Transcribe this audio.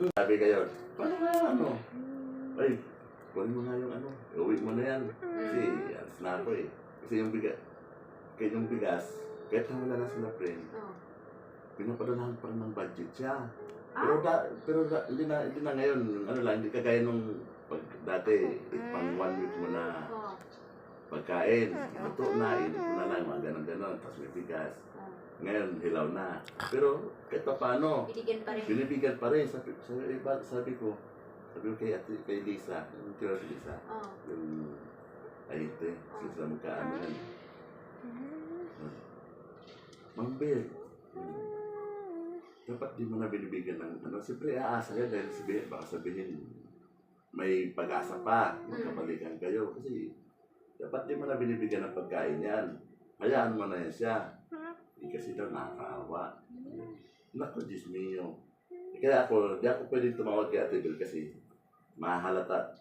Sabi kayo, paano nga ano? Ay, kunin mo nga yung ano, uwi mo na yan. Kasi alas na ako eh. Kasi yung bigas, kahit na wala na sila friend, pinapadalahan pa rin ng budget siya. Hindi na ngayon, ano lang, hindi kagaya nung dati, pang 1 week mo na pagkain, luto na, init mo na lang, mga ganon-ganon, tapos may bigas. Ngayon, hilaw na. Pero kahit pa paano, binibigyan pa rin. Sabi ko kay Lisa, yung tira si Lisa, yung ayite, sila magkaano yan. Mang Bel, dapat di mo na binibigyan ng ano, siyempre aasa ka dahil baka sabihin, may pag-asa pa, magkabalikan kayo. Kasi dapat di mo na binibigyan ng pagkain yan. Hayaan mo na yan siya. Kasi daw nakakaawa. Naku, Diyos mio. Kaya di ako pwedeng tumawag kay Ate Bel kasi mahalata